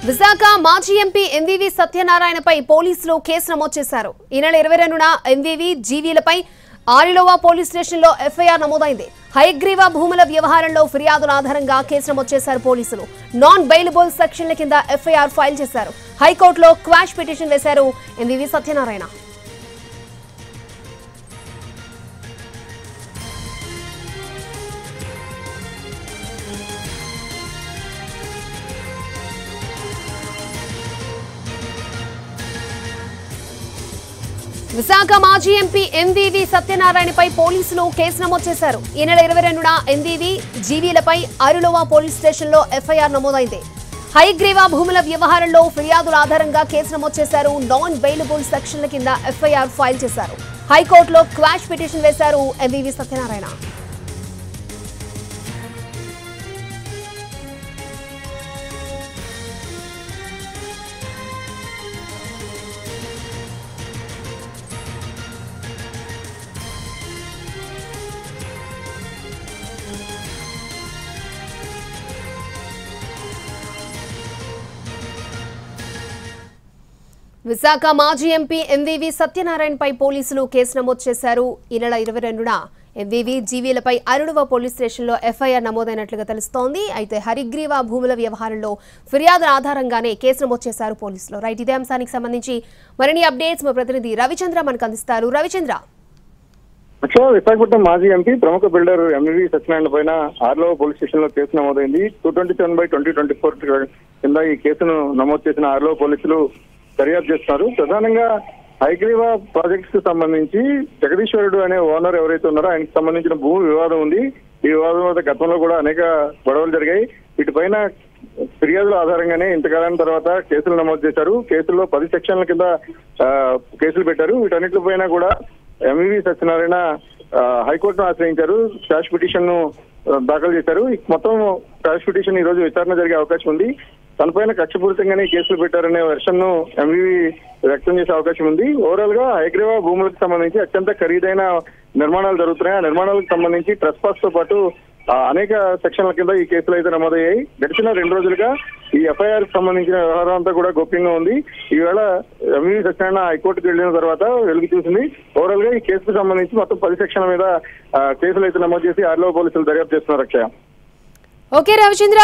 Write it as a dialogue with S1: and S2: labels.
S1: విశాఖ మాజీ MP MVV సత్యనారాయణపై పోలీసులు case నమోదు చేశారు. ఈ నెల 22న ఎంవీవీ జీవీలపై ఆరిలోవా పోలీస్ స్టేషన్లో ఎఫ్ఐఆర్ నమోదైంది. హైగ్రీవా భూముల వ్యవహారంలో ఫిర్యాదుల ఆధారంగా కేసు నమోదు చేశారు పోలీసులు. నాన్ బెయిలబుల్ సెక్షన్ల కింద ఎఫ్ఐఆర్ ఫైల్ చేశారు. హైకోర్టులో క్వాష్ పిటిషన్ వేశారు ఎంవీవీ సత్యనారాయణ. విశాఖ మాజీ ఎంపీ ఎంవీవీ సత్యనారాయణపై పోలీసులు కేసు నమోదు చేశారు. ఈ నెల 22న ఎంవీవీ జీవీలపై ఆరిలోవా పోలీస్ స్టేషన్లో ఎఫ్ఐఆర్ నమోదైంది. హైగ్రీవా భూముల వ్యవహారంలో ఫిర్యాదుల ఆధారంగా కేసు నమోదు చేశారు. నాన్ బెయిలబుల్ సెక్షన్ల కింద ఎఫ్ఐఆర్ ఫైల్ చేశారు. హైకోర్టులో క్వాష్ పిటిషన్ వేశారు ఎంవీవీ సత్యనారాయణ. విశాఖ మాజీ ఎంపీ ఎంవీవీ సత్యనారాయణపై పోలీసులు కేసు నమోదు చేశారు. ఈ నెల 22న ఎంవీవీ జీవీలపై ఆరిలోవా పోలీస్ స్టేషన్లో ఎఫ్ఐఆర్ నమోదైనట్లుగా తెలుస్తోంది. అయితే హరిగ్రీవా భూముల వ్యవహారంలో ఫిర్యాదుల ఆధారంగానే కేసు నమోదు చేశారు పోలీసులు. రైట్, ఇదే అంశానికి సంబంధించి మరిన్ని అప్డేట్స్ మా ప్రతినిధి రవిచంద్ర మనకు అందిస్తారు. రవిచంద్ర,
S2: విశాఖపట్నం మాజీ ఎంపీ ప్రముఖ బిల్డర్ ఎంవీవీ సత్యనారాయణ పైన ఆరిలోవా పోలీస్ స్టేషన్ లో కేసు నమోదైంది. 227/2024 కింద ఈ కేసును నమోదు చేసిన ఆరిలోవా పోలీసులు దర్యాప్తు చేస్తున్నారు. ప్రధానంగా హైగ్రీవా ప్రాజెక్ట్స్ కు సంబంధించి జగదీశ్వరుడు అనే ఓనర్ ఎవరైతే ఉన్నారో ఆయనకు సంబంధించిన భూమి వివాదం ఉంది. ఈ వివాదం వద్ద గతంలో కూడా అనేక గొడవలు జరిగాయి. వీటిపైన ఫిర్యాదుల ఆధారంగానే ఇంతకాలం తర్వాత కేసులు నమోదు చేశారు. కేసుల్లో 10 సెక్షన్ల కింద కేసులు పెట్టారు. వీటన్నిటిపైన కూడా ఎంవీవీ సత్యనారాయణ హైకోర్టును ఆశ్రయించారు. క్వాష్ పిటిషన్ ను దాఖలు చేశారు. మొత్తం క్వాష్ పిటిషన్ ఈ రోజు విచారణ జరిగే అవకాశం ఉంది. తనపైన కక్షపూరితంగానే కేసులు పెట్టారనే వెర్షన్ ను ఎంవీవీ వ్యక్తం చేసే అవకాశం ఉంది. ఓవరాల్ గా హైగ్రీవా భూములకు సంబంధించి అత్యంత ఖరీదైన నిర్మాణాలు జరుగుతున్నాయి. ఆ నిర్మాణాలకు సంబంధించి ట్రెస్పాస్ తో పాటు అనేక సెక్షన్ల కింద ఈ కేసులు అయితే నమోదయ్యాయి. గడిచిన 2 రోజులుగా ఈ ఎఫ్ఐఆర్ కి సంబంధించిన వ్యవహారం అంతా కూడా గోప్యంగా ఉంది. ఈవేళ ఎంవీవీ సత్యనారాయణ హైకోర్టుకు వెళ్లిన తర్వాత వెలుగు చూసింది. ఓవరాల్ గా ఈ కేసుకు సంబంధించి మొత్తం 10 సెక్షన్ల మీద కేసులు అయితే నమోదు చేసి ఆరిలోవా పోలీసులు దర్యాప్తు చేస్తున్నారు. అక్షయ.
S1: ఓకే రవిచంద్ర.